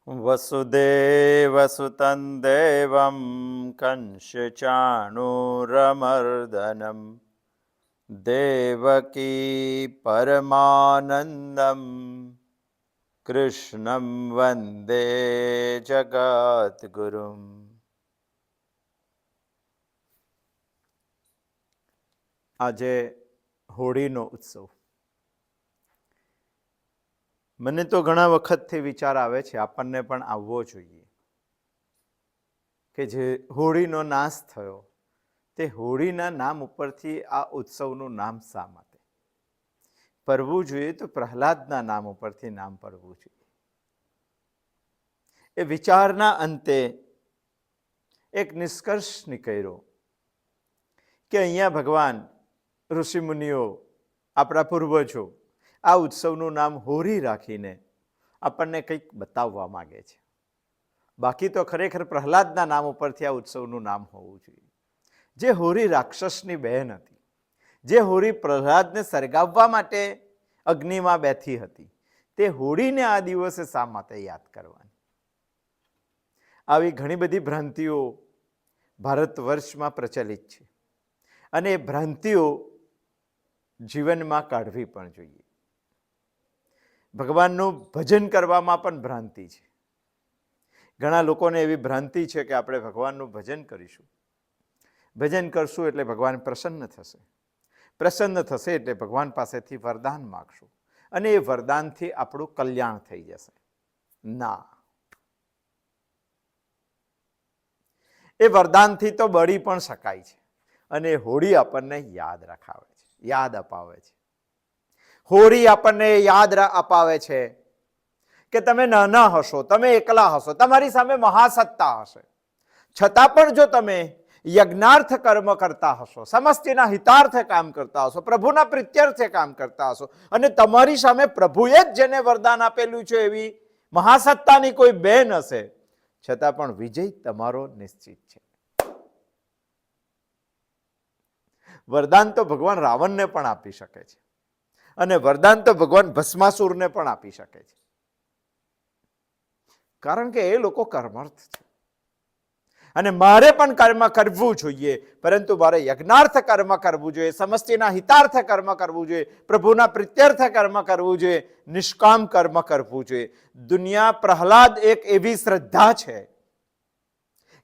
વસુદેવસુતં દેવં કંસચાણૂરમર્દનમ દેવકી પરમાનંદમ કૃષ્ણં વંદે જગદ્ગુરુમ. આજે હોળીનો ઉત્સવ. મને તો ઘણા વખતથી વિચાર આવે છે, આપણને પણ આવવો જોઈએ કે જે હોળીનો નાશ થયો તે હોળીના નામ ઉપરથી આ ઉત્સવનું નામ શા માટે પડવું જોઈએ? તો પ્રહલાદના નામ ઉપરથી નામ પડવું જોઈએ. એ વિચારના અંતે એક નિષ્કર્ષ નીકળ્યો કે અહીંયા ભગવાન, ઋષિમુનિઓ, આપણા પૂર્વજો આ ઉત્સવનું નામ હોળી રાખીને આપણને કંઈક બતાવવા માંગે છે. બાકી તો ખરેખર પ્રહલાદના નામ ઉપરથી આ ઉત્સવનું નામ હોવું જોઈએ. જે હોળી રાક્ષસની બહેન હતી, જે હોળી પ્રહલાદને સળગાવવા માટે અગ્નિમાં બેઠી હતી, તે હોળીને આ દિવસે શા માટે યાદ કરવાની? આવી ઘણી બધી ભ્રાંતિઓ ભારત વર્ષમાં પ્રચલિત છે અને એ ભ્રાંતિઓ જીવનમાં કાઢવી પણ જોઈએ. ભગવાનનું ભજન કરવામાં પણ ભ્રાંતિ છે. ઘણા લોકોને એવી ભ્રાંતિ છે કે આપણે ભગવાનનું ભજન કરીશું, ભજન કરશું એટલે ભગવાન પ્રસન્ન થશે, પ્રસન્ન થશે એટલે ભગવાન પાસેથી વરદાન માગશું અને એ વરદાનથી આપણું કલ્યાણ થઈ જશે. ના, એ વરદાનથી તો બળી પણ શકાય છે અને હોળી આપણને યાદ રખાવે છે, યાદ અપાવે છે. હોળી આપણને યાદ અપાવે છે કે તમે નાના હશો, તમે એકલા હશો, તમારી સામે મહાસત્તા હશે, છતાં પણ જો તમે યજ્ઞાર્થ કર્મ કરતા હશો, સમસ્તીના હિતાર્થે કામ કરતા હશો, પ્રભુના પ્રીત્યર્થે કામ કરતા હશો અને તમારી સામે પ્રભુએ જ જેને વરદાન આપેલું છે એવી મહાસત્તાની કોઈ બહેન હશે, છતાં પણ વિજય તમારો નિશ્ચિત છે. વરદાન તો ભગવાન રાવણને પણ આપી શકે છે અને વરદાન તો ભગવાન ભસ્માસુરને પણ આપી શકે છે, કારણ કે એ લોકો કર્મર્થ છે અને મારે પણ કર્મ કરવું જોઈએ, પરંતુ મારે યજ્ઞાર્થ કર્મ કરવું જોઈએ, સમસ્તીના હિતાર્થ કર્મ કરવું જોઈએ, પ્રભુના પ્રીત્યર્થ કર્મ કરવું જોઈએ, નિષ્કામ કર્મ કરવું જોઈએ. દુનિયા પ્રહલાદ એક એવી શ્રદ્ધા છે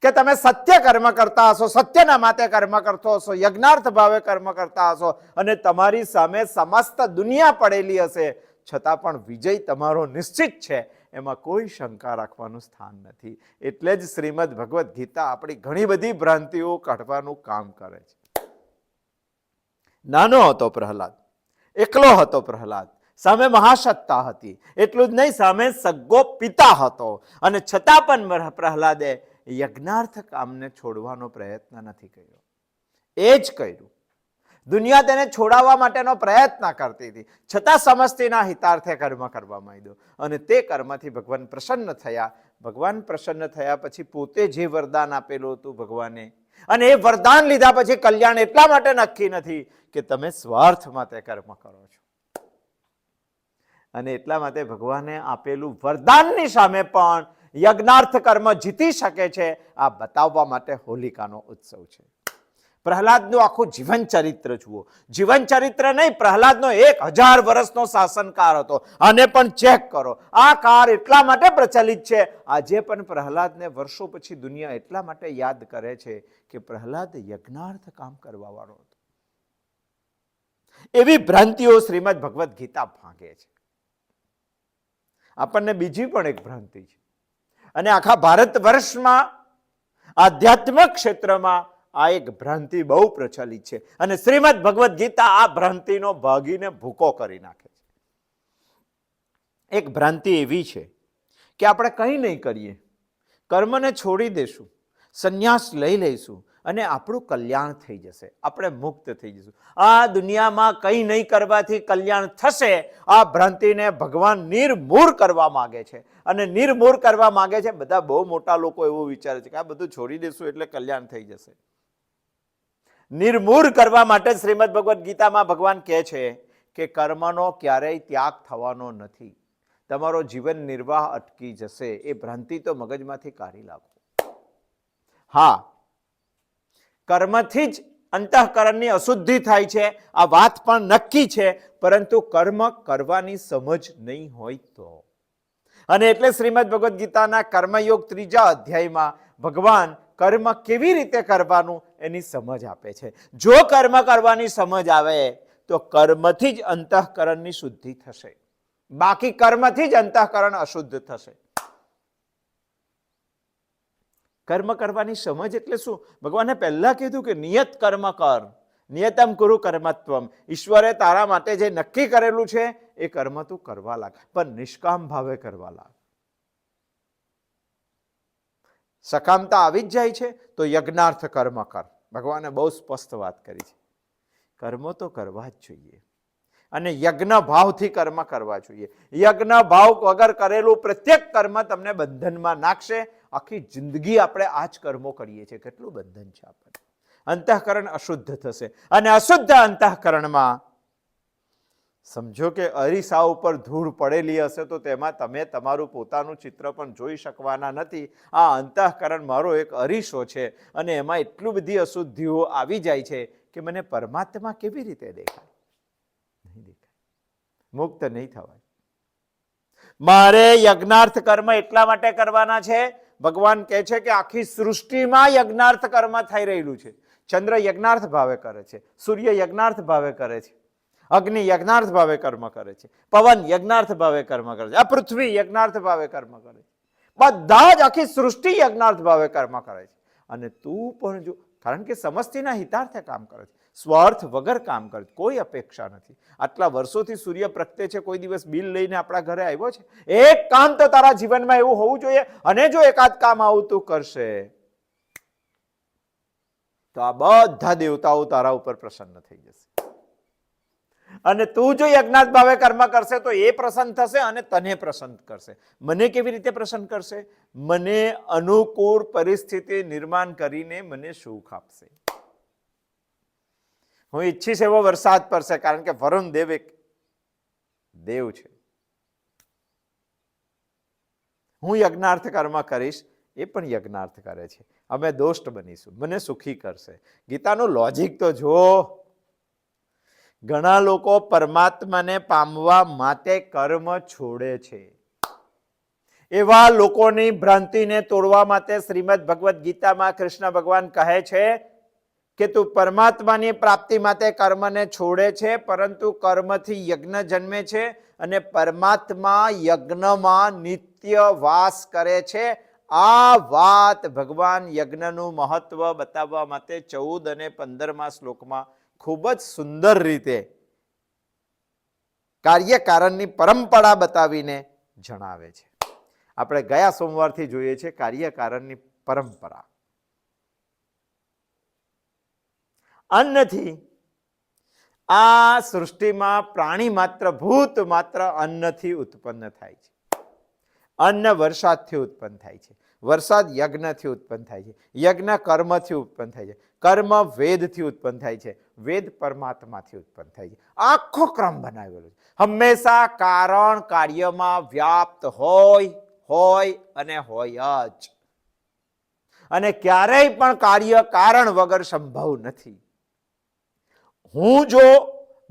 કે તમે સત્ય કર્મ કરતા હશો, સત્યના માટે કર્મ કરતો હશો, યજ્ઞાર્થ ભાવે કર્મ કરતા હશો અને તમારી સામે સમસ્ત દુનિયા પડેલી હશે, છતાં પણ વિજય તમારો નિશ્ચિત છે, એમાં કોઈ શંકા રાખવાનું સ્થાન નથી. એટલે જ શ્રીમદ ભગવદ્ ગીતા આપણી ઘણી બધી ભ્રાંતિઓ કાઢવાનું કામ કરે છે. નાનો હતો પ્રહલાદ, એકલો હતો પ્રહલાદ, સામે મહાસત્તા હતી, એટલું જ નહીં સામે સગ્ગો પિતા હતો અને છતાં પણ પ્રહલાદે યજ્ઞાર્થ કામને છોડવાનો પ્રયત્ન નથી કર્યો. એ જ કર્યું. દુનિયા તેને છોડાવવા માટેનો પ્રયત્ન કરતી હતી, છતાં સમસ્તીના હિતાર્થે કર્મ કરવા માંડ્યો અને તે કર્મથી ભગવાન પ્રસન્ન થયા. ભગવાન પ્રસન્ન થયા પછી પોતે જે વરદાન આપેલું હતું ભગવાને, અને એ વરદાન લીધા પછી કલ્યાણ એટલા માટે નક્કી નથી કે તમે સ્વાર્થ માટે કર્મ કરો છો, અને એટલા માટે ભગવાને આપેલું વરદાનની સામે પણ યજ્ઞાર્થ કર્મ જીતી શકે છે, આ બતાવવા માટે હોલિકાનો ઉત્સવ છે. પ્રહલાદનું આખું જીવન ચરિત્ર જુઓ. જીવન ચરિત્ર નહીં, પ્રહલાદનો 1000 વર્ષનો શાસનકાળ હતો. આને પણ ચેક કરો. આ કાળ એટલા માટે પ્રચલિત છે, આજે પણ પ્રહલાદને વર્ષો પછી દુનિયા એટલા માટે યાદ કરે છે કે પ્રહલાદ યજ્ઞાર્થ કામ કરવા વાળો હતો. એવી ભ્રાંતિઓ શ્રીમદ ભગવદ્ ગીતા ભાંગે છે. આપણને બીજી પણ એક ભ્રાંતિ છે અને આખા ભારત વર્ષમાં આધ્યાત્મિક ક્ષેત્રમાં આ એક ભ્રાંતિ બહુ પ્રચલિત છે અને શ્રીમદ ભગવદ્ ગીતા આ ભ્રાંતિનો ભાગીને ભૂકો કરી નાખે છે. એક ભ્રાંતિ એવી છે કે આપણે કંઈ નહીં કરીએ, કર્મને છોડી દેશું, સંન્યાસ લઈ લઈશું અને આપણું કલ્યાણ થઈ જશે, આપણે મુક્ત થઈ જઈશું. આ દુનિયામાં કંઈ નહીં કરવાથી કલ્યાણ થશે, આ ભ્રાંતિને ભગવાન નિર્મૂળ કરવા માંગે છે અને નિર્મૂળ કરવા માંગે છે. બધા બહુ મોટા લોકો એવું વિચારે છે કે આ બધું છોડી દેશું એટલે કલ્યાણ થઈ જશે. નિર્મૂળ કરવા માટે શ્રીમદ ભગવદ્ ગીતામાં ભગવાન કહે છે કે કર્મનો ક્યારેય ત્યાગ થવાનો નથી. તમારો જીવન નિર્વાહ અટકી જશે. એ ભ્રાંતિ તો મગજમાંથી કાઢી નાખો. હા, કર્મથી જ અંતઃકરણની અશુદ્ધિ થાય છે, આ વાત પણ નક્કી છે, પરંતુ કર્મ કરવાની સમજ નહીં હોય તો. અને એટલે શ્રીમદ ભગવદ્ ગીતાના કર્મયોગ 3જા અધ્યાયમાં ભગવાન કર્મ કેવી રીતે કરવાનું એની સમજ આપે છે. જો કર્મ કરવાની સમજ આવે તો કર્મથી જ અંતઃકરણની શુદ્ધિ થશે, બાકી કર્મથી જ અંતઃકરણ અશુદ્ધ થશે. કર્મ કરવાની સમજ એટલે શું? ભગવાને પહેલા કીધું કે નિયત કર્મ કર, નિયતમ કુરુ કર્મત્વમ. ઈશ્વરે તારા માટે જે નક્કી કરેલું છે એ કર્મ તું કરવા લાગ, પણ નિષ્કામ ભાવે કરવા લાગ. સકામતા આવી જ જાય છે તો યજ્ઞાર્થ કર્મ કર. ભગવાને બહુ સ્પષ્ટ વાત કરી છે. કર્મો તો કરવા જ જોઈએ અને યજ્ઞ ભાવથી કર્મ કરવા જોઈએ. યજ્ઞ ભાવ વગર કરેલું પ્રત્યેક કર્મ તમને બંધનમાં નાખશે. આખી જિંદગી આપણે આ જ કર્મો કરીએ છીએ, કેટલું બંધન છે આપણને. અંતઃકરણ અશુદ્ધ થશે અને અશુદ્ધ અંતઃકરણમાં સમજો કે અરીસા ઉપર ધૂળ પડેલી હશે તો તેમાં તમે તમારું પોતાનું ચિત્ર પણ જોઈ શકવાના નથી. આ અંતઃકરણ મારો એક અરીસો છે અને એમાં એટલું બધી અશુદ્ધિઓ આવી જાય છે કે મને પરમાત્મા કેવી રીતે દેખાય? નહીં દેખાય, મુક્ત નહીં થવાય. મારે યજ્ઞાર્થ કર્મ એટલા માટે કરવાના છે, ભગવાન કહે છે કે આખી સૃષ્ટિમાં યજ્ઞાર્થ કર્મ થઈ રહેલું છે. ચંદ્ર યજ્ઞાર્થ ભાવે કરે છે, સૂર્ય યજ્ઞાર્થ ભાવે કરે છે, અગ્નિ યજ્ઞાર્થ ભાવે કર્મ કરે છે, પવન યજ્ઞાર્થ ભાવે કર્મ કરે છે, આ પૃથ્વી યજ્ઞાર્થ ભાવે કર્મ કરે છે. બધા જ આખી સૃષ્ટિ યજ્ઞાર્થ ભાવે કર્મ કરે છે. અને તું પણ જો, કારણ કે સમષ્ટિના હિતાર્થે કામ કરે છે, સ્વાર્થ વગર કામ કરે છે, કોઈ અપેક્ષા નથી. આટલા વર્ષોથી સૂર્ય પ્રગટે છે, કોઈ દિવસ બિલ લઈને આપણા ઘરે આવ્યો છે? એક કામ તો તારા જીવનમાં એવું હોવું જોઈએ, અને જો એકાદ કામ આવું તું કરશે તો આ બધા દેવતાઓ તારા ઉપર પ્રસન્ન થઈ જશે. અને તું જો યજ્ઞાર્થ ભાવે કર્મ કરશે તો એ પ્રસન્ન થશે અને તને પ્રસન્ન કરશે. મને કેવી રીતે પ્રસન્ન કરશે? મને અનુકૂળ પરિસ્થિતિ નિર્માણ કરીને મને સુખ આપશે. હું ઈચ્છીશ એવો વરસાદ પડશે, કારણ કે વરુણ દેવ એક દેવ છે. હું યજ્ઞાર્થ કર્મ કરીશ, એ પણ યજ્ઞાર્થ કરે છે. અમે દોષ્ટ બનીશું, મને સુખી કરશે. ગીતાનું લોજિક તો જુઓ. ઘણા લોકો પરમાત્માને પામવા માટે કર્મ છોડે છે. એવા લોકોની ભ્રાંતિને તોડવા માટે શ્રીમદ ભગવદ્ ગીતામાં કૃષ્ણ ભગવાન કહે છે કે તું પરમાત્માની પ્રાપ્તિ માટે કર્મને છોડે છે, પરંતુ કર્મથી યજ્ઞ જન્મે છે અને પરમાત્મા યજ્ઞમાં નિત્ય વાસ કરે છે. આ વાત ભગવાન યજ્ઞનું મહત્વ બતાવવા માટે 14 અને 15મા શ્લોકમાં ખૂબ જ સુંદર રીતે કાર્યકારણની પરંપરા બતાવીને જણાવે છે. આપણે ગયા સોમવારથી જોઈએ છે કાર્યકારણની પરંપરા. અન્નથી આ સૃષ્ટિમાં પ્રાણી માત્ર, ભૂત માત્ર અન્નથી ઉત્પન્ન થાય છે. અન્ન વરસાદથી ઉત્પન્ન થાય છે, વરસાદ યજ્ઞથી ઉત્પન્ન થાય છે, યજ્ઞ કર્મથી ઉત્પન્ન થાય છે, કર્મ વેદથી ઉત્પન્ન થાય છે, વેદ પરમાત્માથી ઉત્પન્ન થાય છે. આખો ક્રમ બનાવેલો છે. હંમેશા કારણ કાર્યમાં વ્યાપ્ત હોય અને હોય જ, અને ક્યારેય પણ કાર્ય કારણ વગર સંભવ નથી. હું જો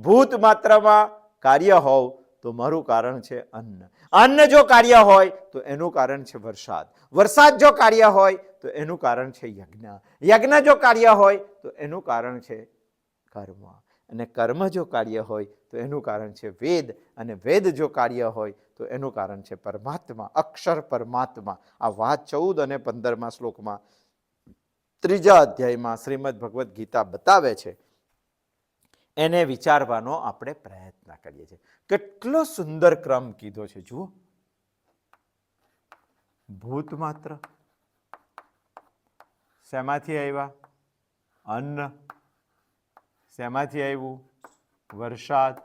ભૂત માત્રમાં કાર્ય હોઉં તો મારું કારણ છે અન્ન. અન્ન જો કાર્ય હોય તો એનું કારણ છે વરસાદ. વરસાદ જો કાર્ય હોય તો એનું કારણ છે યજ્ઞ. યજ્ઞ જો કાર્ય હોય તો એનું કારણ છે કર્મ. અને કર્મ જો કાર્ય હોય તો એનું કારણ છે વેદ. અને વેદ જો કાર્ય હોય તો એનું કારણ છે પરમાત્મા, અક્ષર પરમાત્મા. આ વાત 14 અને 15મા શ્લોકમાં 3જા અધ્યાયમાં શ્રીમદ ભગવદ્ ગીતા બતાવે છે. એને વિચારવાનો આપણે પ્રયત્ન કરીએ છીએ. કેટલો સુંદર ક્રમ કીધો છે જુઓ. ભૂત માત્ર શેમાંથી આવ્યા? અન્ન. શેમાંથી આવ્યું? વરસાદ.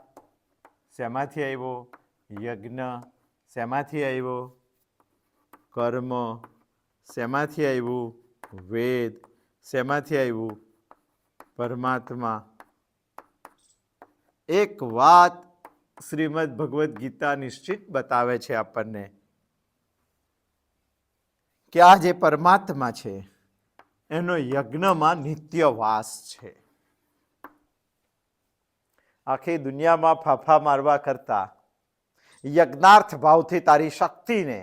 શેમાંથી આવ્યો? યજ્ઞ. શેમાંથી આવ્યો? કર્મ. શેમાંથી આવ્યું? વેદ. શેમાંથી આવ્યું? પરમાત્મા. એક વાત શ્રીમદ ભગવદ્ ગીતા નિશ્ચિત બતાવે છે આપણને કે આ જે પરમાત્મા છે એનો યજ્ઞમાં નિત્ય વાસ છે. આખી દુનિયામાં ફાફા મારવા કરતા યજ્ઞાર્થ ભાવથી તારી શક્તિને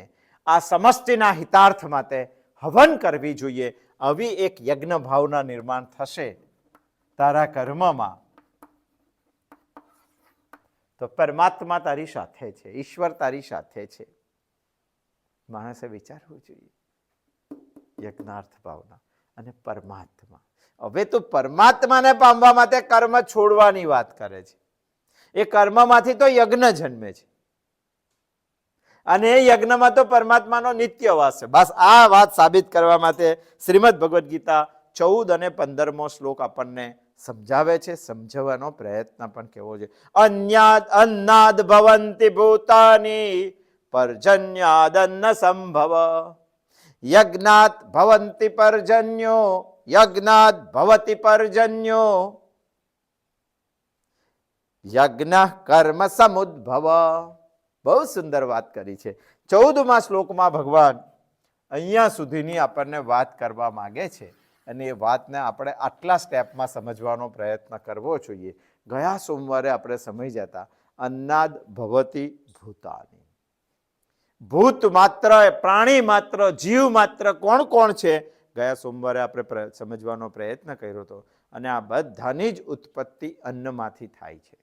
આ સમષ્ટિના હિતાર્થ માટે હવન કરવી જોઈએ. આવી એક યજ્ઞ ભાવના નિર્માણ થશે તારા કર્મમાં તો પરમાત્મા તારી સાથે છે, ઈશ્વર તારી સાથે છે. માણસે વિચારવું જોઈએ યજ્ઞાર્થ ભાવના અને પરમાત્મા. હવે તો પરમાત્માને પામવા માટે કર્મ છોડવાની વાત કરે છે. એ કર્મમાંથી તો યજ્ઞ જન્મે છે અને એ યજ્ઞમાં તો પરમાત્માનો નિત્ય વાસ છે. બસ આ વાત સાબિત કરવા માટે શ્રીમદ ભગવદ્ ગીતા 14 અને 15મો શ્લોક આપણને સમજાવે છે, સમજાવવાનો પ્રયત્ન પણ કેવો છે. અન્નાદ ભવંતિ ભૂતાની પર્જન્યાદન્ન સંભવ યજ્ઞાત ભવંતિ પર્જન્યો યજ્ઞાત ભવતિ પર્જન્યો યજ્ઞ કર્મ સમુદ્ભવ. બહુ સુંદર વાત કરી છે. 14મા શ્લોકમાં ભગવાન અહીંયા સુધીની આપણને વાત કરવા માંગે છે અને એ વાતને આપણે આટલા સ્ટેપમાં સમજવાનો પ્રયત્ન કરવો જોઈએ. ગયા સોમવારે આપણે સમજ્યા હતા અન્નાદ ભવતી ભૂતાની. ભૂત માત્ર, પ્રાણી માત્ર, જીવ માત્ર કોણ કોણ છે ગયા સોમવારે આપણે સમજવાનો પ્રયત્ન કર્યો હતો. અને આ બધાની જ ઉત્પત્તિ અન્નમાંથી થાય છે.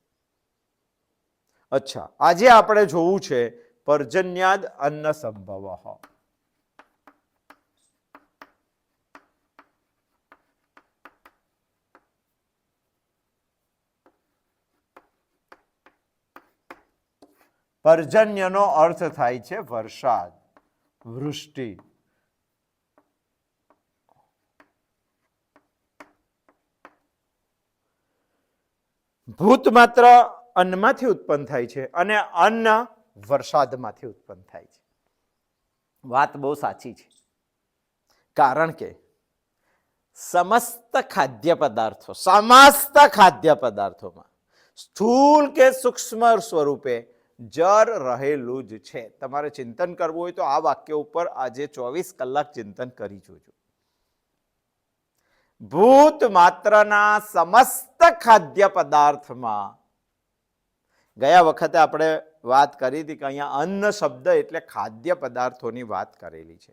અચ્છા, આજે આપણે જોવું છે પર્જન્યાદ અન્ન સંભવ. પર્જન્યનો અર્થ થાય છે વરસાદ, વૃષ્ટિ. ભૂત માત્ર અન્નમાંથી ઉત્પન્ન થાય છે અને અન્ન વરસાદમાંથી ઉત્પન્ન થાય છે. વાત બહુ સાચી છે. કારણ કે સમસ્ત ખાદ્ય પદાર્થોમાં સ્થૂળ કે સૂક્ષ્મ સ્વરૂપે જર રહેલું જ છે. તમારે ચિંતન કરવું હોય તો આ વાક્ય ઉપર આજે 24 કલાક ચિંતન કરી જોજો. ભૂત માત્રના સમસ્ત ખાદ્ય પદાર્થમાં ગયા વખતે આપણે વાત કરી હતી કે અહીંયા અન્ન શબ્દ એટલે ખાદ્ય પદાર્થોની વાત કરેલી છે.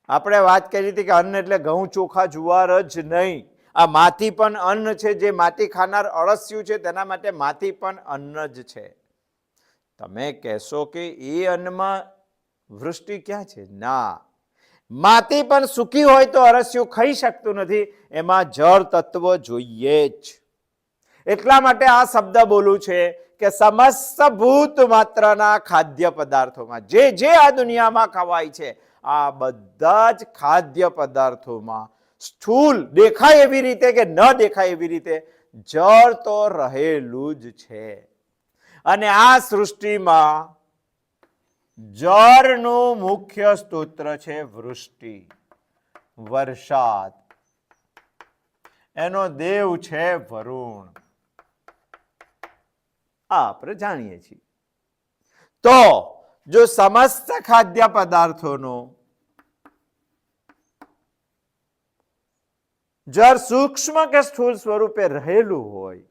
આપણે વાત કરી હતી કે અન્ન એટલે ઘઉં, ચોખા, જુવાર જ નહીં. આ માટી પણ અન્ન છે. જે માટી ખાનાર અળસિયું છે તેના માટે માટી પણ અન્ન જ છે. તમે કહેશો કે એ અન્નમાં વૃષ્ટિ ક્યાં છે? ના, માટી પણ સૂકી હોય તો અળસિયું ખાઈ શકતું નથી. એમાં જળ તત્વ જોઈએ જ. એટલા માટે આ શબ્દ બોલું છે કે સમસ્ત ભૂત માત્રના ખાદ્ય પદાર્થોમાં જે આ દુનિયામાં ખવાય છે આ બધા જ ખાદ્ય પદાર્થોમાં સ્થૂલ દેખાય એવી રીતે કે ન દેખાય એવી રીતે જળ તો રહેલું જ છે. અને આ સૃષ્ટિમાં જળનું મુખ્ય સ્તોત્ર છે વૃષ્ટિ, વરસાદ. એનો દેવ છે વરુણ. આપણે જાણીએ છીએ. તો જો સમસ્ત ખાદ્ય પદાર્થોનો જળ સૂક્ષ્મ કે સ્થૂળ સ્વરૂપે રહેલું હોય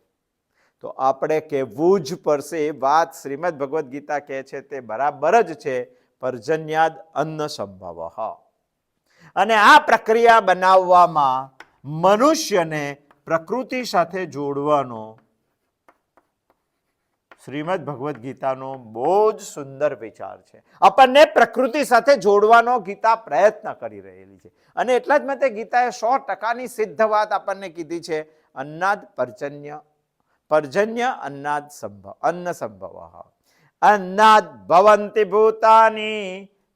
તો આપણે કહેવું જ પડશે. એ વાત શ્રીમદ ભગવદ્ ગીતા કહે છે તે બરાબર જ છે. પર્જન્યાદ અન્ન સંભવ. અને આ પ્રક્રિયા બનાવવામાં મનુષ્યને પ્રકૃતિ સાથે જોડવાનો શ્રીમદ ભગવદ્ ગીતાનો બહુ જ સુંદર વિચાર છે. આપણને પ્રકૃતિ સાથે જોડવાનો ગીતા પ્રયત્ન કરી રહેલી છે. અને એટલા જ માટે ગીતાએ 100% સિદ્ધ વાત આપણને કીધી છે. અન્નાદ પર્જન્ય અન્નાદ સંભવ અન્ન સંભવ અન્નાદ ભવંતિ ભૂતાની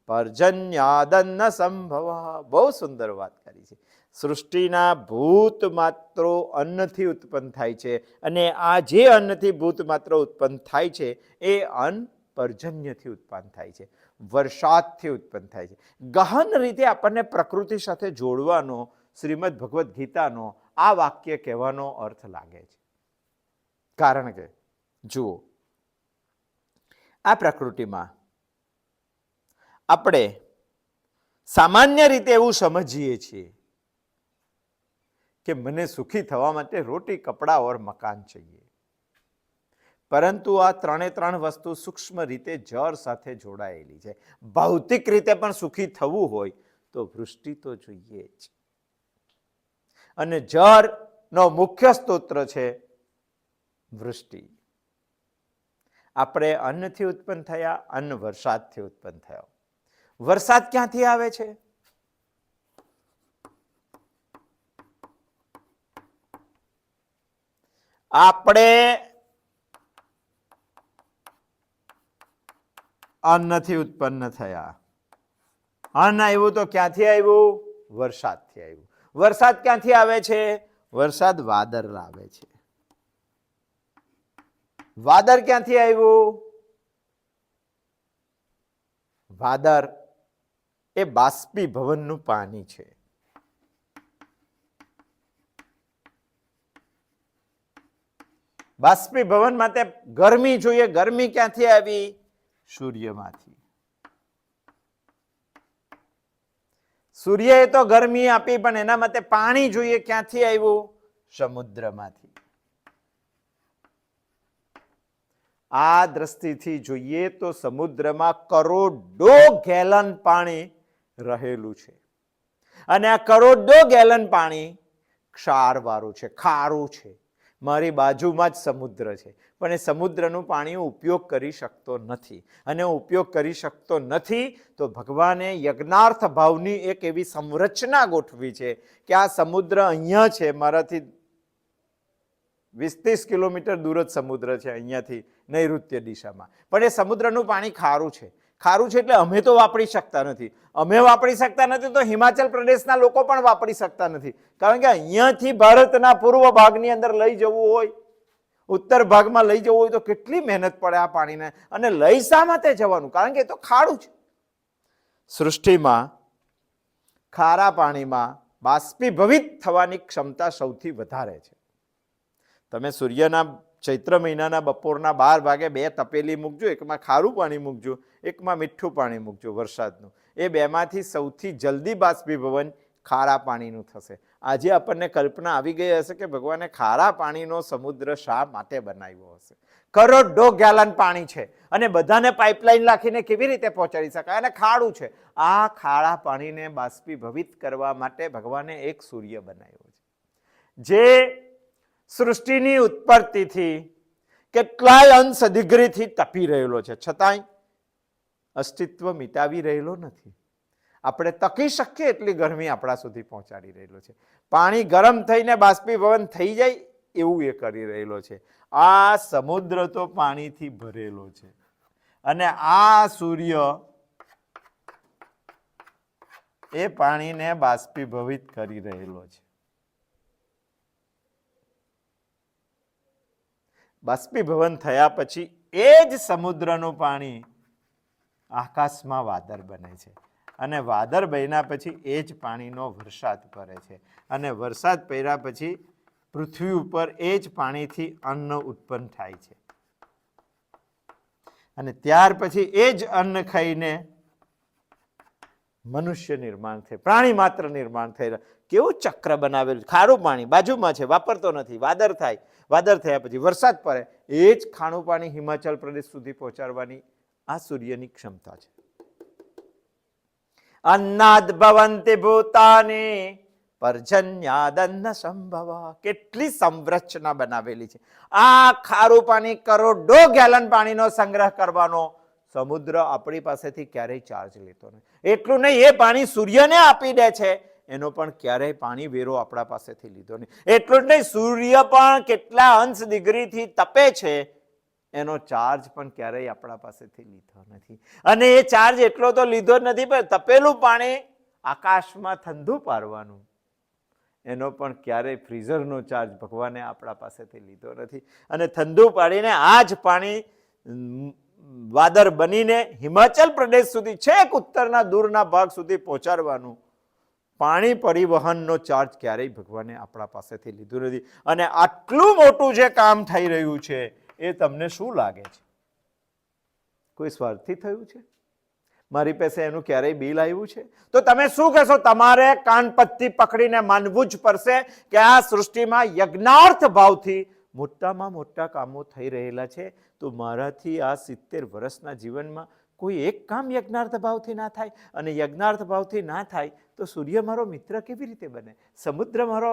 પર્જન્યાદન્ન સંભવ. બહુ સુંદર વાત કરી છે. સૃષ્ટિના ભૂત માત્રો અન્નથી ઉત્પન્ન થાય છે અને આ જે અન્નથી ભૂત માત્ર ઉત્પન્ન થાય છે એ અન્ન પર્જન્યથી ઉત્પન્ન થાય છે, વરસાદથી ઉત્પન્ન થાય છે. ગહન રીતે આપણને પ્રકૃતિ સાથે જોડવાનો શ્રીમદ ભગવદ્ ગીતાનો આ વાક્ય કહેવાનો અર્થ લાગે છે. કારણ કે જુઓ, આ પ્રકૃતિમાં આપણે સામાન્ય રીતે એવું સમજીએ છીએ કે મને સુખી થવા માટે રોટી, કપડા ઓર મકાન चाहिए, પરંતુ આ ત્રણ વસ્તુ સૂક્ષ્મ રીતે જળ સાથે જોડાયેલી છે. ભૌતિક રીતે પણ સુખી થવું હોય તો વૃષ્ટિ તો જોઈએ જ. અને જળનો મુખ્ય સ્ત્રોત છે વૃષ્ટિ. આપણે અન્નથી ઉત્પન્ન થયા, અન્ન વરસાદથી ઉત્પન્ન થયો. વરસાદ ક્યાંથી આવે છે? આપણે અન્નથી ઉત્પન્ન થયા. અન્ન આવ્યું તો ક્યાંથી આવ્યું? વરસાદથી આવ્યું. વરસાદ ક્યાંથી આવે છે? વરસાદ વાદળ આવે છે. વાદળ ક્યાંથી આવ્યું? વાદળ એ બાષ્પીભવનનું પાણી છે. બાષ્પીભવન માટે ગરમી જોઈએ. ગરમી ક્યાંથી આવી? સૂર્યમાંથી. સૂર્યએ તો ગરમી આપી, પણ એના માટે પાણી જોઈએ. ક્યાંથી આવ્યું? સમુદ્રમાંથી. આ દ્રષ્ટિથી જોઈએ તો સમુદ્રમાં કરોડો ગેલન પાણી રહેલું છે. અને આ કરોડો ગેલન પાણી ક્ષારવાળું છે, ખારું છે. મારી બાજુમાં જ સમુદ્ર છે, પણ એ સમુદ્રનું પાણી ઉપયોગ કરી શકતો નથી. અને ઉપયોગ કરી શકતો નથી તો ભગવાને યજ્ઞાર્થ ભાવની એક એવી સંરચના ગોઠવી છે કે આ સમુદ્ર અહીંયા છે, મારાથી 20-30 કિલોમીટર દૂર જ સમુદ્ર છે અહીંયાથી નૈઋત્ય દિશામાં, પણ એ સમુદ્રનું પાણી ખારું છે. ખારું છે એટલે અમે તો વાપરી શકતા નથી. અમે વાપરી શકતા નથી તો હિમાચલ પ્રદેશના લોકો પણ વાપરી શકતા નથી. કારણ કે અહીંયાથી ભારતના પૂર્વ ભાગની અંદર લઈ જવું હોય, ઉત્તર ભાગમાં લઈ જવું હોય તો કેટલી મહેનત પડે આ પાણીને. અને લઈ શા માટે જવાનું? કારણ કે એ તો ખારું છે. સૃષ્ટિમાં ખારા પાણીમાં બાષ્પીભવિત થવાની ક્ષમતા સૌથી વધારે છે. તમે સૂર્યના ચૈત્ર મહિનાના બપોરના 12 વાગે 2 તપેલી મૂકજો, એકમાં ખારું પાણી મૂકજો, એકમાં મીઠું પાણી મૂકજો વરસાદનું. એ બેમાંથી સૌથી જલ્દી બાષ્પીભવન ખારા પાણીનું થશે. આજે આપણને કલ્પના આવી ગઈ હશે કે ભગવાને ખારા પાણીનો સમુદ્ર શા માટે બનાવ્યો હશે. કરોડો ગેલન પાણી છે અને બધાને પાઇપલાઇન રાખીને કેવી રીતે પહોંચાડી શકાય? અને ખાડું છે. આ ખારા પાણીને બાષ્પીભવિત કરવા માટે ભગવાને એક સૂર્ય બનાવ્યો છે, જે સૃષ્ટિની ઉત્પત્તિથી કેટલાય અંશ ડિગ્રીથી તપી રહેલો છે, છતાંય અસ્તિત્વ મિટાવી રહેલો નથી. આપણે તકી શકીએ એટલી ગરમી આપણા સુધી પહોંચાડી રહેલો છે. પાણી ગરમ થઈને બાષ્પીભવન થઈ જાય એવું એ કરી રહેલો છે. આ સમુદ્ર તો પાણીથી ભરેલો છે અને આ સૂર્ય એ પાણીને બાષ્પીભવિત કરી રહેલો છે. બાષ્પીભવન થયા પછી એ જ સમુદ્રનું પાણી આકાશમાં વાદળ બને છે અને વાદળ બન્યા પછી એ જ પાણીનો વરસાદ પડે છે અને વરસાદ પડ્યા પછી પૃથ્વી ઉપર એ જ પાણીથી અન્ન ઉત્પન્ન થાય છે અને ત્યાર પછી એ જ અન્ન ખાઈને મનુષ્ય નિર્માણ થાય, પ્રાણી માત્ર નિર્માણ થયેલા. કેવું ચક્ર બનાવેલું. ખારું પાણી બાજુમાં છે, વાપરતો નથી. વાદળ થાય, વાદળ થયા પછી વરસાદ પડે, એ જ ખારું પાણી હિમાચલ પ્રદેશ સુધી પહોંચાડવાની આ સૂર્યની ક્ષમતા છે. અન્નાદ ભવન્તિ ભૂતાની પર્જન્યાદન્ન સંભવા. કેટલી સંરચના બનાવેલી છે. આ ખારું પાણી કરોડો ગેલન પાણીનો સંગ્રહ કરવાનો સમુદ્ર આપણી પાસેથી ક્યારેય ચાર્જ લેતો નથી. એટલું નહીં, એ પાણી સૂર્યને આપી દે છે, એનો પણ ક્યારેય પાણી વેરો આપણા પાસેથી લીધો નહીં. એટલું જ નહીં, સૂર્ય પણ કેટલા અંશ ડિગ્રીથી તપે છે એનો ચાર્જ પણ ક્યારેય આપણા પાસેથી લીધો નથી. અને એ ચાર્જ એટલો તો લીધો જ નથી, પણ તપેલું પાણી આકાશમાં ઠંડુ પાડવાનું એનો પણ ક્યારેય ફ્રીઝરનો ચાર્જ ભગવાને આપણા પાસેથી લીધો નથી. અને ઠંડુ પાડીને આ જ પાણી વાદળ બનીને હિમાચલ પ્રદેશ સુધી, છેક ઉત્તરના દૂરના ભાગ સુધી પહોંચાડવાનું પાણી પરિવહનનો ચાર્જ ક્યારેય ભગવાને આપણા પાસેથી લીધું નથી. અને આટલું મોટું જે કામ થઈ રહ્યું છે એ તમને શું લાગે છે? કોઈ સ્વાર્થી થયું છે? મારી પાસે એનું ક્યારેય બિલ આવ્યું છે? તો તમે શું કહેશો? તમારે કાનપટ્ટી પકડીને માનવું જ પડશે કે આ સૃષ્ટિમાં યજ્ઞાર્થ ભાવથી મોટામાં મોટા કામો થઈ રહેલા છે. તો મારાથી આ 70 વર્ષના જીવનમાં કોઈ એક કામ યજ્ઞાર્થ ભાવથી ના થાય. અને યજ્ઞાર્થ ભાવથી ના થાય તો સૂર્ય મારો મિત્ર કેવી રીતે બને? સમુદ્ર મારો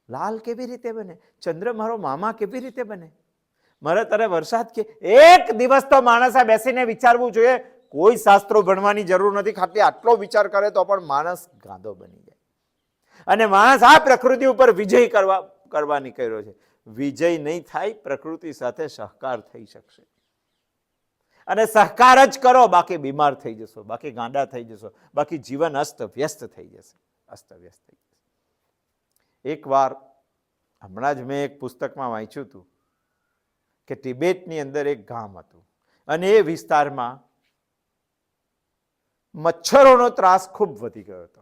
લાલ કેવી રીતે બને? ચંદ્ર મારો મામા કેવી રીતે બને? મારે તારે વરસાદ કે એક દિવસ તો માણસે બેસીને વિચારવું જોઈએ. કોઈ શાસ્ત્રો ભણવાની જરૂર નથી. ખાલી આટલો વિચાર કરે તો પણ માણસ ગાંડો બની જાય. અને માણસ આ પ્રકૃતિ ઉપર વિજય કરવા નીકળ્યો છે. વિજય નહીં થાય, પ્રકૃતિ સાથે સહકાર થઈ શકશે. અને સહકાર જ કરો, બાકી બીમાર થઈ જશો, બાકી ગાંડા થઈ જશો, બાકી જીવન અસ્તવ્યસ્ત થઈ જશે. અસ્તવ્યસ્ત થઈ જશે. એકવાર હમણાં જ મેં એક પુસ્તકમાં વાંચ્યું હતું કે તિબેટની અંદર એક ગામ હતું અને એ વિસ્તારમાં મચ્છરોનો ત્રાસ ખૂબ વધી ગયો હતો.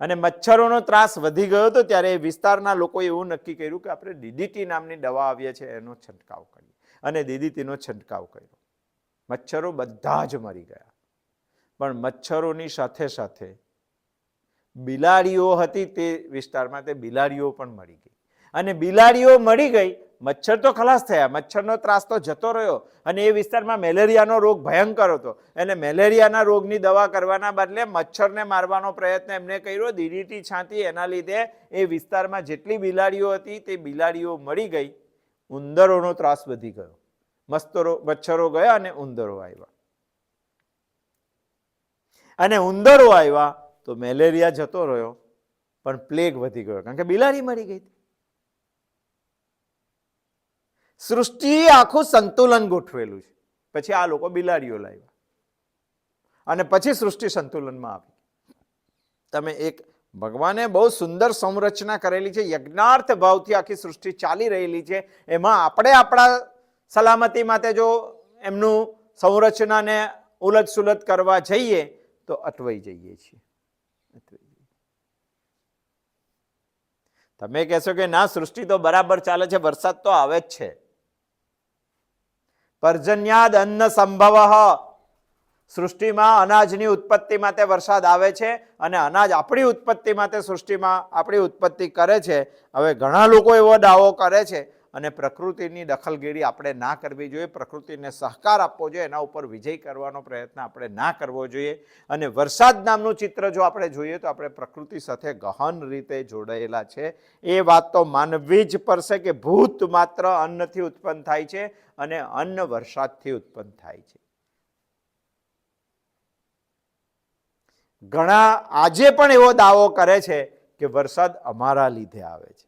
અને મચ્છરોનો ત્રાસ વધી ગયો હતો ત્યારે એ વિસ્તારના લોકોએ એવું નક્કી કર્યું કે આપણે DDT નામની દવા આવીએ છે એનો છંટકાવ કરીએ. અને DDTનો છંટકાવ કર્યો. મચ્છરો બધા જ મરી ગયા. પણ મચ્છરોની સાથે સાથે બિલાડીઓ હતી તે વિસ્તારમાં, તે બિલાડીઓ પણ મરી ગઈ. અને બિલાડીઓ મરી ગઈ, મચ્છર તો ખલાસ થયા, મચ્છરનો ત્રાસ તો જતો રહ્યો. અને એ વિસ્તારમાં મેલેરિયાનો રોગ ભયંકર હતો. એટલે મેલેરિયાના રોગની દવા કરવાના બદલે મચ્છરને મારવાનો પ્રયત્ન એમને કર્યો. DDT છાંટી. એના લીધે એ વિસ્તારમાં જેટલી બિલાડીઓ હતી તે બિલાડીઓ મરી ગઈ. ઉંદરોનો ત્રાસ વધી ગયો. મચ્છરો ગયા અને ઉંદરો આવ્યા. અને ઉંદરો આવ્યા તો મેલેરિયા જતો રહ્યો, પણ પ્લેગ વધી ગયો, કારણ કે બિલાડી મરી ગઈ. સૃષ્ટિએ આખું સંતુલન ગોઠવેલું છે. પછી આ લોકો બિલાડીઓ લાવ્યા અને પછી સૃષ્ટિ સંતુલનમાં આવી. તમે એક ભગવાને બહુ સુંદર સંરચના કરેલી છે. યજ્ઞાર્થ ભાવથી આખી સૃષ્ટિ ચાલી રહેલી છે. એમાં આપણે આપણા સલામતી માટે જો એમનું સંરચનાને ઉલટ સુલટ કરવા જઈએ તો અટવાઈ જઈએ છીએ. તમે કહેશો કે ના, સૃષ્ટિ તો બરાબર ચાલે છે, વરસાદ તો આવે જ છે. પર્જન્યાદ અન્ન સંભવ. સૃષ્ટિમાં અનાજની ઉત્પત્તિ માટે વરસાદ આવે છે અને અનાજ આપણી ઉત્પત્તિ માટે સૃષ્ટિમાં આપણી ઉત્પત્તિ કરે છે. હવે ઘણા લોકો એવો દાવો કરે છે અને પ્રકૃતિની દખલગીરી આપણે ના કરવી જોઈએ. પ્રકૃતિને સહકાર આપવો જોઈએ. એના ઉપર વિજય કરવાનો પ્રયત્ન આપણે ના કરવો જોઈએ. અને વરસાદ નામનું ચિત્ર જો આપણે જોઈએ તો આપણે પ્રકૃતિ સાથે ગહન રીતે જોડાયેલા છે. એ વાત તો માનવી જ પડશે કે ભૂત માત્ર અન્નથી ઉત્પન્ન થાય છે અને અન્ન વરસાદથી ઉત્પન્ન થાય છે. ઘણા આજે પણ એવો દાવો કરે છે કે વરસાદ અમારા લીધે આવે છે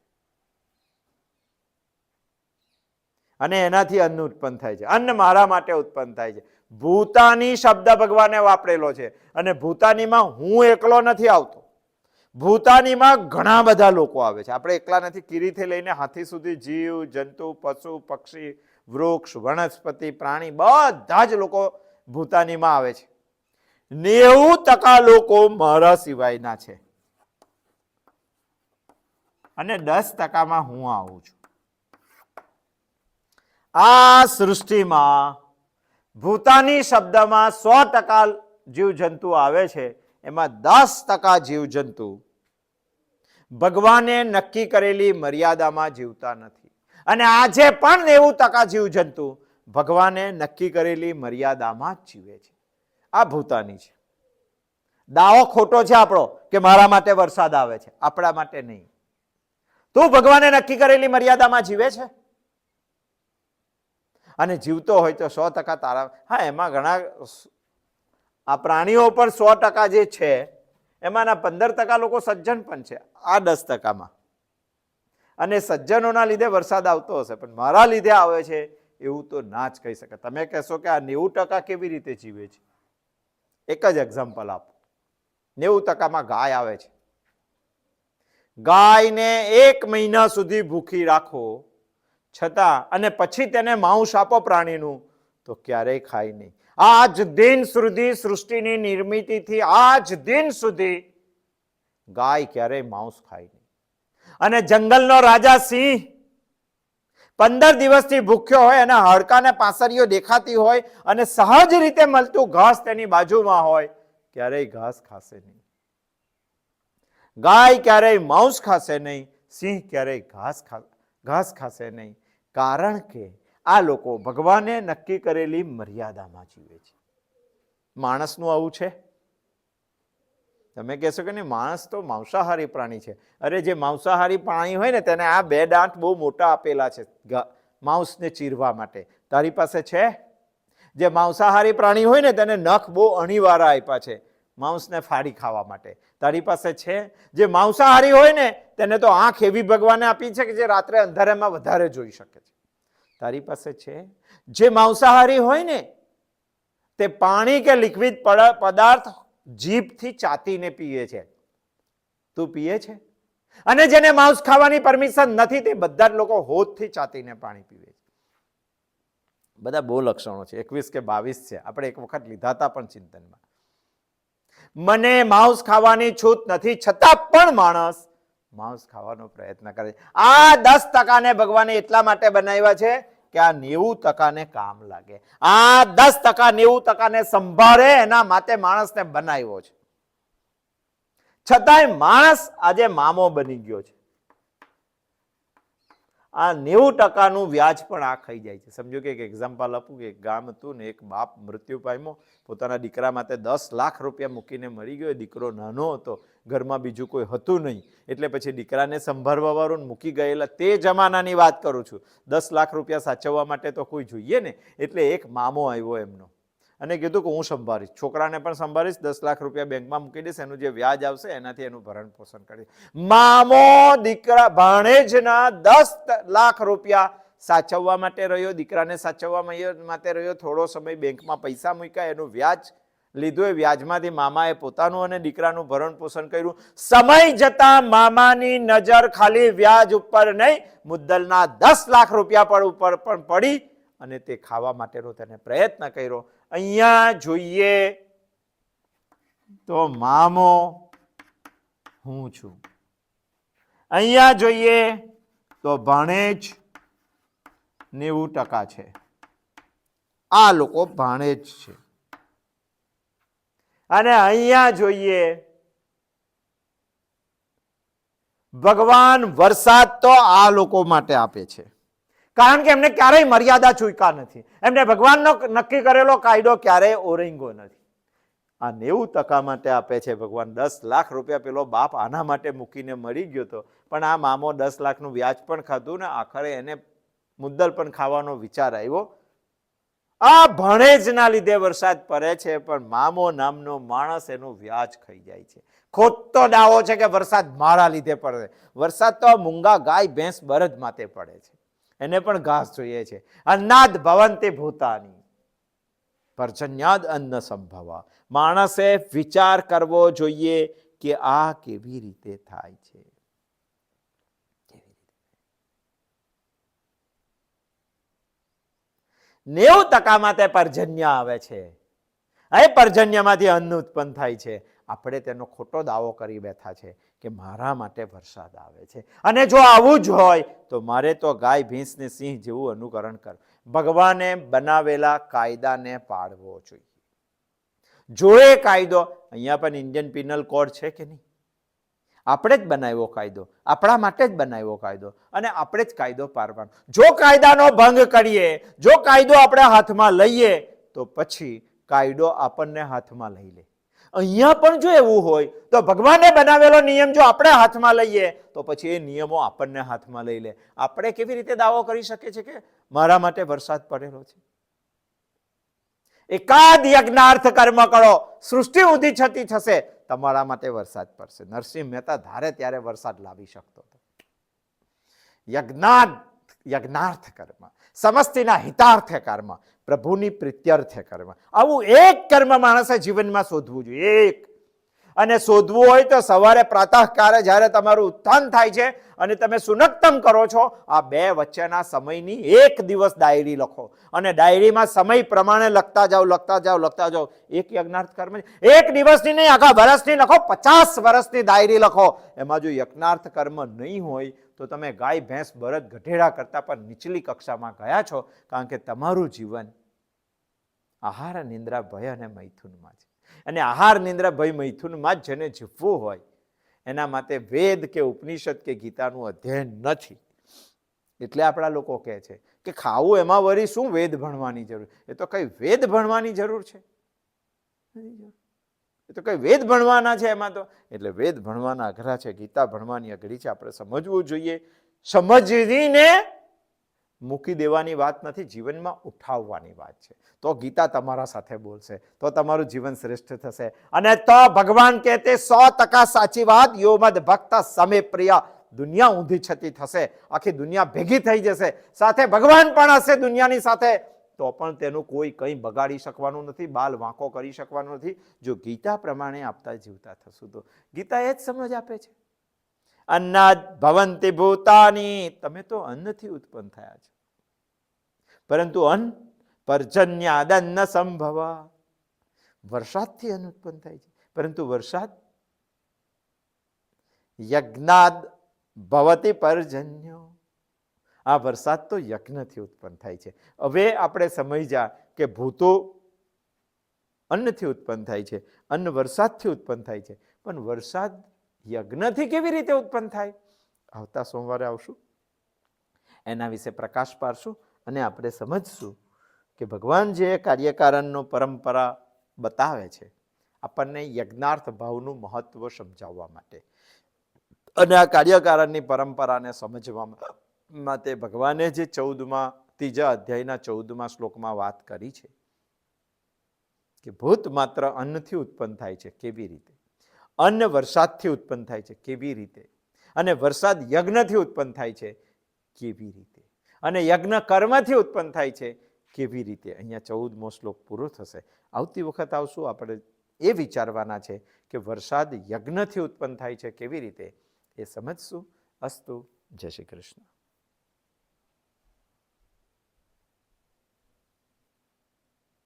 અને એનાથી અન્ન ઉત્પન્ન થાય છે. અન્ન મારા માટે ઉત્પન્ન થાય છે. ભૂતાની શબ્દ ભગવાને વાપરેલો છે અને ભૂતાનીમાં હું એકલો નથી આવતો. ભૂતાનીમાં ઘણા બધા લોકો આવે છે. આપણે એકલા નથી. કીડીથી લઈને હાથી સુધી, જીવ જંતુ, પશુ પક્ષી, વૃક્ષ, વનસ્પતિ, પ્રાણી, બધા જ લોકો ભૂતાનીમાં આવે છે. 90% લોકો મારા સિવાયના છે અને 10%માં હું આવું છું. આ સૃષ્ટિમાં ભૂતાની શબ્દમાં 100% જીવજંતુ આવે છે. એમાં 10% જીવજંતુ ભગવાને નક્કી કરેલી મર્યાદામાં જીવતા નથી. અને આજે પણ 90% જીવજંતુ ભગવાને નક્કી કરેલી મર્યાદામાં જ જીવે છે. આ ભૂતાની છે. દાવો ખોટો છે આપણો કે મારા માટે વરસાદ આવે છે, આપણા માટે નહીં. તું ભગવાને નક્કી કરેલી મર્યાદામાં જીવે છે અને જીવતો હોય તો 100% તારા. હા, એમાં ઘણા આ પ્રાણીઓ પણ 100% જે છે એમાંના 15% લોકો સજ્જન પણ છે આ 10%માં. અને સજ્જનોના લીધે વરસાદ આવતો હશે, પણ મારા લીધે આવે છે એવું તો ના જ કહી શકે. તમે કહેશો કે આ 90% કેવી રીતે જીવે છે? એક જ એક્ઝામ્પલ આપો. 90%માં ગાય આવે છે. ગાયને 1 મહિના સુધી ભૂખી રાખો છતાં અને પછી તેને માંસ આપો પ્રાણીનું તો ક્યારેય ખાય નહીં. આજ દિન સુધી સૃષ્ટિની નિર્મિતિથી આજ દિન સુધી ગાય ક્યારેય માંસ ખાય નહીં. અને જંગલનો રાજા સિંહ 15 દિવસથી ભૂખ્યો હોય અને હાડકાને પાંસરીઓ દેખાતી હોય અને સહજ રીતે મળતું ઘાસ તેની બાજુમાં હોય, ક્યારેય ઘાસ ખાશે નહીં. ગાય ક્યારેય માંસ ખાશે નહીં, સિંહ ક્યારેય ઘાસ ખાશે નહીં. કારણ કે આ લોકો ભગવાને નક્કી કરેલી મર્યાદામાં જીવે છે. માણસનું આવું છે? તમે કહેશો કે નહીં, માણસ તો માંસાહારી પ્રાણી છે. અરે જે માંસાહારી પ્રાણી હોય ને તેને આ 2 દાંત બહુ મોટા આપેલા છે માંસને ચીરવા માટે. તારી પાસે છે? જે માંસાહારી પ્રાણી હોય ને તેને નખ બહુ અણીવાળા આપ્યા છે માંસને ફાડી ખાવા માટે. તારી પાસે છે? જે માંસાહારી હોય ને તેને તો આંખ એવી ભગવાને આપી છે કે જે રાત્રે અંધારામાં વધારે જોઈ શકે છે. તારી પાસે છે? જે માંસાહારી હોય ને તે પાણી કે લિક્વિડ પદાર્થ જીભથી ચાટીને પીએ છે. તું પીએ છે? અને જેને માંસ ખાવાની પરમિશન નથી તે બધા જ લોકો હોઠથી ચાટીને પાણી પીવે છે. બધા બહુ લક્ષણો છે, 21 કે 22 છે. આપણે એક વખત લીધા હતા પણ ચિંતનમાં. મને માંસ ખાવાની છૂટ નથી છતાં પણ માણસ માંસ ખાવાનો પ્રયત્ન કરે છે. આ 10% ભગવાને એટલા માટે બનાવ્યા છે કે આ 90% કામ લાગે. આ 10% 90% સંભાળે એના માટે માણસને બનાવ્યો છે. છતાંય માણસ આજે મામો બની ગયો છે. આ 90% વ્યાજ પણ આ ખાઈ જાય છે. સમજો કે એક એક્ઝામ્પલ આપું કે એક ગામ હતું ને એક બાપ મૃત્યુ પામ્યો, પોતાના દીકરા માટે 10 લાખ રૂપિયા મૂકીને મરી ગયો. દીકરો નાનો હતો, ઘરમાં બીજું કોઈ હતું નહીં, એટલે પછી દીકરાને સંભાળવા વાળું મૂકી ગયેલા. તે જમાનાની વાત કરું છું. 10 લાખ રૂપિયા સાચવવા માટે તો કોઈ જોઈએ ને, એટલે એક મામો આવ્યો એમનો અને કીધું કે હું સંભાળીશ, છોકરાને પણ સંભાળીશ, 10 લાખ રૂપિયા બેંકમાં મૂકી દઈશ, એનું જે વ્યાજ આવશે એનાથી એનું ભરણ પોષણ કરીશ. મામો દીકરા ભાણેજના 10 લાખ રૂપિયા સાચવવા માટે રહ્યો, દીકરાને સાચવવા માટે રહ્યો. થોડો સમય બેંકમાં પૈસા મૂક્યા, એનું વ્યાજ લીધું. એ વ્યાજમાંથી મામાએ પોતાનું અને દીકરાનું ભરણ પોષણ કર્યું. સમય જતા મામાની નજર ખાલી વ્યાજ ઉપર નહીં, મુદ્દલના 10 લાખ રૂપિયા પર ઉપર પણ પડી અને તે ખાવા માટેનો તેને પ્રયત્ન કર્યો. અહીંયા જોઈએ તો મામો હું છું, અહીંયા જોઈએ તો ભાણેજ 90% છે. આ લોકો ભાણેજ છે. અને અહીંયા જોઈએ ભગવાન વરસાદ તો આ લોકો માટે આપે છે, કારણ કે એમને ક્યારેય મર્યાદા ચૂક્યા નથી. એમને ભગવાનનો નક્કી કરેલો કાયદો ક્યારેય ઓરંગો નથી. આ 90% માટે આપે છે ભગવાન. 10 લાખ રૂપિયા પેલો બાપ આના માટે મૂકીને મરી ગયો હતો, પણ આ મામો 10 લાખનું વ્યાજ પણ ખાધું ને આખરે એને મુદ્દલ પણ ખાવાનો વિચાર આવ્યો. આ ભણેજના લીધે વરસાદ પડે છે, પણ મામો નામનો માણસ એનું વ્યાજ ખાઈ જાય છે. ખોટો દાવો છે કે વરસાદ મારા લીધે પડે. વરસાદ તો મૂંગા ગાય ભેંસ બળદ માટે પડે છે, એને પણ ઘાસ જોઈએ છે. અન્નાદ ભવન્તિ ભૂતાની પર્જન્યાદ અન્ન સંભવા. માણસે વિચાર કરવો જોઈએ કે આ કેવી રીતે થાય છે. 90% માટે પર્જન્ય આવે છે. એ પર્જન્યમાંથી અન્ન ઉત્પન્ન થાય છે. આપણે તેનો ખોટો દાવો કરી બેઠા છે કે મારા માટે વરસાદ આવે છે, અને જો આવું જ હોય તો મારે તો ગાય ભેંસ ને સિંહ જેવું અનુકરણ કર. ભગવાને બનાવેલા કાયદાને પાળવો જોઈએ. જો એ કાયદો, અહીંયા પણ ઇન્ડિયન પિનલ કોડ છે કે નહીં? આપણે જ બનાવ્યો કાયદો, આપણા માટે જ બનાવ્યો કાયદો, અને આપણે જ કાયદો પાળવાનો. જો કાયદાનો ભંગ કરીએ, જો કાયદો આપણે હાથમાં લઈએ તો પછી કાયદો આપણને હાથમાં લઈ લે. અહીંયા પણ જો એવું હોય તો ભગવાને બનાવેલો નિયમ જો આપણે હાથમાં લઈએ તો પછી એ નિયમો આપણને હાથમાં લઈ લે. આપણે કેવી રીતે દાવો કરી શકીએ છીએ કે મારા માટે વરસાદ પડેલો છે? એકાદ યજ્ઞાર્થ કર્મ કરો, સૃષ્ટિ ઊંધી છતી થશે, તમારા માટે વરસાદ પડશે. નરસિંહ મહેતા ધારે ત્યારે વરસાદ લાવી શકતો હતો. યજ્ઞાર્થ કર્મ, સમસ્તિના હિતાર્થ કર્મ, પ્રભુની પ્રીત્યર્થ કર્મ, આવું એક કર્મ માણસે જીવનમાં શોધવું જોઈએ. એક. અને શોધવું હોય તો સવારે પ્રાતઃકાળે જ્યારે તમારું ઉત્થાન થાય છે અને તમે સુનક્તમ કરો છો, આ 2 વચ્ચેના સમયની એક દિવસ ડાયરી લખો, અને ડાયરીમાં સમય પ્રમાણે લખતા જાઓ. એક યજ્ઞાર્થ કર્મ, એક દિવસની નહીં, આખા વર્ષની લખો, 50 વર્ષની ડાયરી લખો. એમાં જો યજ્ઞાર્થ કર્મ નહીં હોય તો તમે ગાય ભેંસ બળદ ગધેડા કરતાં પણ નીચલી કક્ષામાં ગયા છો, કારણ કે તમારું જીવન આહાર નિંદ્રા ભય અને મૈથુનમાં છે. અને આહાર નિંદ્રા ભય મૈથુનમાં જ જેને જીવવું હોય એના માટે વેદ કે ઉપનિષદ કે ગીતાનું અધ્યયન નથી. એટલે આપણા લોકો કહે છે કે ખાવું એમાં વળી શું વેદ ભણવાની જરૂર? એ તો કઈ વેદ ભણવાની જરૂર છે? એ તો કઈ વેદ ભણવાના છે એમાં તો? એટલે વેદ ભણવાના અઘરા છે, ગીતા ભણવાની અઘરી છે. આપણે સમજવું જોઈએ. સમજીને મૂકી દેવાની વાત નથી, જીવનમાં ઉઠાવવાની વાત છે. તો ગીતા તમારા સાથે બોલશે, તો તમારું જીવન શ્રેષ્ઠ થશે. અને તો ભગવાન કહે તે 100% સાચી વાત. યો મદ ભક્ત સમે પ્રિયા. દુનિયા ઊંધી છતી થશે, આખી દુનિયા ભેગી થઈ જશે, સાથે ભગવાન પણ હશે દુનિયાની સાથે, તો પણ તેનું કોઈ કંઈ બગાડી શકવાનું નથી, બાલ વાંકો કરી શકવાનું નથી, જો ગીતા પ્રમાણે આપતા જીવતા થશું તો. ગીતા એ જ સમજ આપે છે. અન્નાદ ભવંતિ ભૂતાની. તમે તો અન્નથી ઉત્પન્ન થયા છો, પરંતુ અન્ન પર્જન્યાદન્ન સંભવ. વરસાદથી અન્ન ઉત્પન્ન થાય છે, પરંતુ વરસાદ યજ્ઞાદ ભવતિ પર્જન્યો. આ વરસાદ તો યજ્ઞથી ઉત્પન્ન થાય છે. હવે આપણે સમજ્યા કે ભૂતો અન્નથી ઉત્પન્ન થાય છે, અન્ન વરસાદથી ઉત્પન્ન થાય છે, પણ વરસાદ યજ્ઞથી કેવી રીતે ઉત્પન્ન થાય? આવતા સોમવારે આવશું, એના વિશે પ્રકાશ પાડશું અને આપણે સમજશું કે ભગવાન જે કાર્યકારણનો પરંપરા બતાવે છે આપણને યજ્ઞાર્થ ભાવનું મહત્વ સમજાવવા માટે, અને આ કાર્યકારણની પરંપરાને સમજવા માટે ભગવાને જે 3જા અધ્યાયના 14મા શ્લોકમાં વાત કરી છે કે ભૂત માત્ર અન્નથી ઉત્પન્ન થાય છે, કેવી રીતે? અન્ન વરસાદથી ઉત્પન્ન થાય છે, કેવી રીતે? અને વરસાદ યજ્ઞથી ઉત્પન્ન થાય છે, કેવી રીતે? અને યજ્ઞ કર્મથી ઉત્પન્ન થાય છે, કેવી રીતે? અહીંયા 14મો શ્લોક પૂરો થશે. આવતી વખત આવશું, આપણે એ વિચારવાના છે કે વરસાદ યજ્ઞથી ઉત્પન્ન થાય છે, કેવી રીતે? એ સમજશું. અસ્તુ. જય શ્રી કૃષ્ણ.